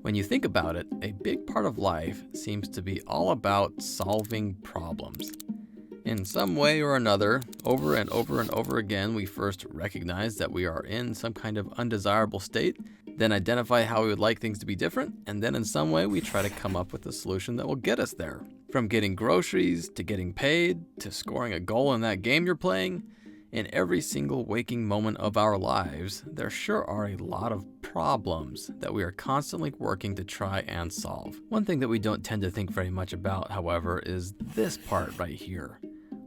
When you think about it, a big part of life seems to be all about solving problems. In some way or another, over and over and over again, we first recognize that we are in some kind of undesirable state, then identify how we would like things to be different, and then in some way we try to come up with a solution that will get us there. From getting groceries, to getting paid, to scoring a goal in that game you're playing, in every single waking moment of our lives, there sure are a lot of problems that we are constantly working to try and solve. One thing that we don't tend to think very much about, however, is this part right here.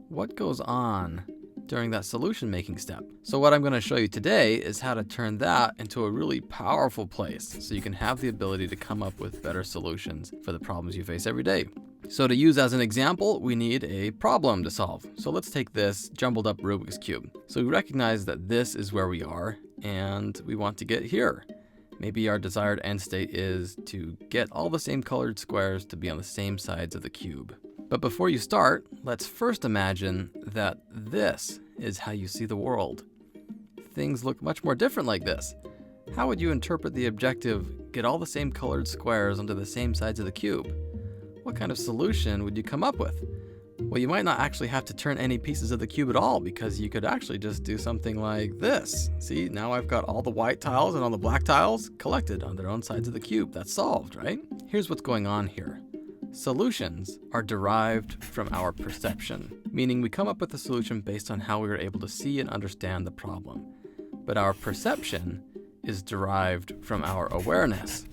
What goes on during that solution-making step? So what I'm going to show you today is how to turn that into a really powerful place so you can have the ability to come up with better solutions for the problems you face every day. So to use as an example, we need a problem to solve. So let's take this jumbled up Rubik's Cube. So we recognize that this is where we are and we want to get here. Maybe our desired end state is to get all the same colored squares to be on the same sides of the cube. But before you start, let's first imagine that this is how you see the world. Things look much more different like this. How would you interpret the objective, get all the same colored squares onto the same sides of the cube? What kind of solution would you come up with? Well, you might not actually have to turn any pieces of the cube at all because you could actually just do something like this. See, now I've got all the white tiles and all the black tiles collected on their own sides of the cube. That's solved, right? Here's what's going on here. Solutions are derived from our perception, meaning we come up with a solution based on how we were able to see and understand the problem. But our perception is derived from our awareness.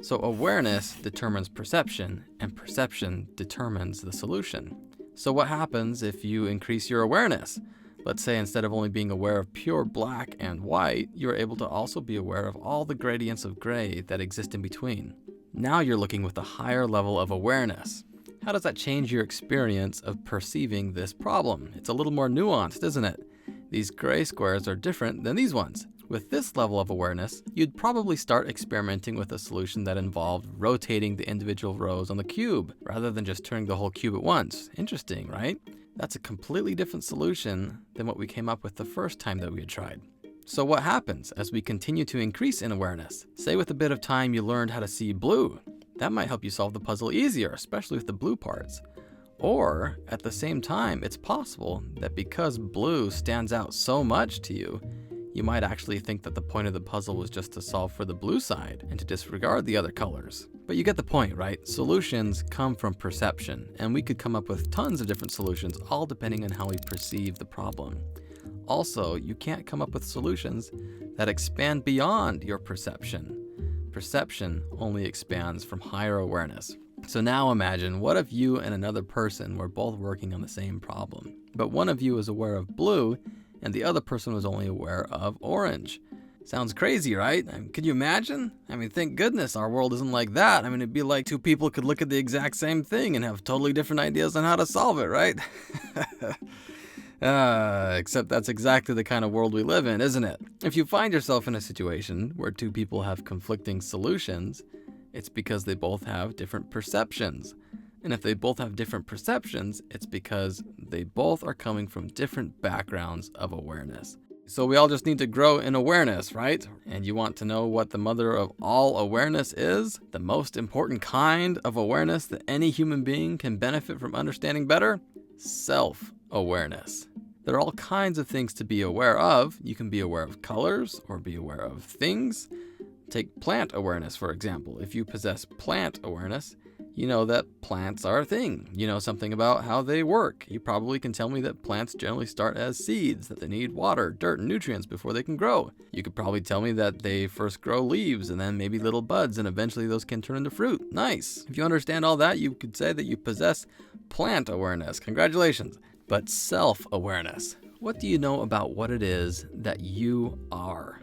So awareness determines perception, and perception determines the solution. So what happens if you increase your awareness? Let's say instead of only being aware of pure black and white, you're able to also be aware of all the gradients of gray that exist in between. Now you're looking with a higher level of awareness. How does that change your experience of perceiving this problem? It's a little more nuanced, isn't it? These gray squares are different than these ones. With this level of awareness, you'd probably start experimenting with a solution that involved rotating the individual rows on the cube, rather than just turning the whole cube at once. Interesting, right? That's a completely different solution than what we came up with the first time that we had tried. So what happens as we continue to increase in awareness? Say with a bit of time you learned how to see blue. That might help you solve the puzzle easier, especially with the blue parts. Or, at the same time, it's possible that because blue stands out so much to you, you might actually think that the point of the puzzle was just to solve for the blue side and to disregard the other colors. But you get the point, right? Solutions come from perception, and we could come up with tons of different solutions, all depending on how we perceive the problem. Also, you can't come up with solutions that expand beyond your perception. Perception only expands from higher awareness. So now imagine, what if you and another person were both working on the same problem, but one of you is aware of blue and the other person was only aware of orange? Sounds crazy, right? Can you imagine? Thank goodness our world isn't like that. It'd be like two people could look at the exact same thing and have totally different ideas on how to solve it, right? Except that's exactly the kind of world we live in, isn't it? If you find yourself in a situation where two people have conflicting solutions, it's because they both have different perceptions. And if they both have different perceptions, it's because they both are coming from different backgrounds of awareness. So we all just need to grow in awareness, right? And you want to know what the mother of all awareness is? The most important kind of awareness that any human being can benefit from understanding better? Self-awareness. There are all kinds of things to be aware of. You can be aware of colors or be aware of things. Take plant awareness, for example. If you possess plant awareness, you know that plants are a thing. You know something about how they work. You probably can tell me that plants generally start as seeds, that they need water, dirt, and nutrients before they can grow. You could probably tell me that they first grow leaves and then maybe little buds, and eventually those can turn into fruit. Nice. If you understand all that, you could say that you possess plant awareness. Congratulations. But self-awareness. What do you know about what it is that you are?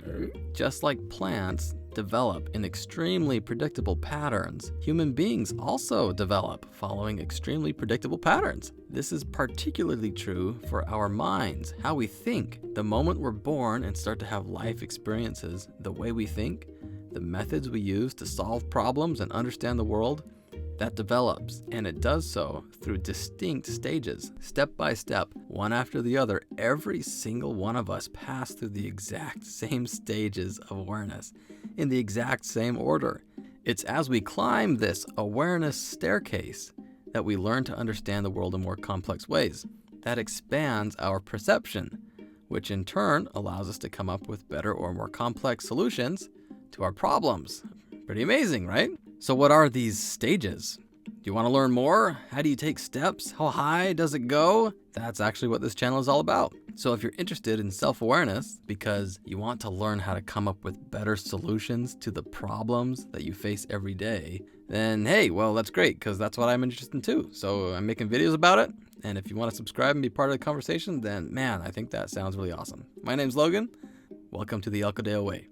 Just like plants develop in extremely predictable patterns, human beings also develop following extremely predictable patterns. This is particularly true for our minds, how we think. The moment we're born and start to have life experiences, the way we think, the methods we use to solve problems and understand the world, that develops, and it does so through distinct stages, step by step, one after the other. Every single one of us pass through the exact same stages of awareness, in the exact same order. It's as we climb this awareness staircase that we learn to understand the world in more complex ways. That expands our perception, which in turn allows us to come up with better or more complex solutions to our problems. Pretty amazing, right? So what are these stages? Do you want to learn more? How do you take steps? How high does it go? That's actually what this channel is all about. So if you're interested in self-awareness because you want to learn how to come up with better solutions to the problems that you face every day, then hey, well, that's great, because that's what I'm interested in too. So I'm making videos about it. And if you want to subscribe and be part of the conversation, then man, I think that sounds really awesome. My name's Logan. Welcome to the El Cadeo Way.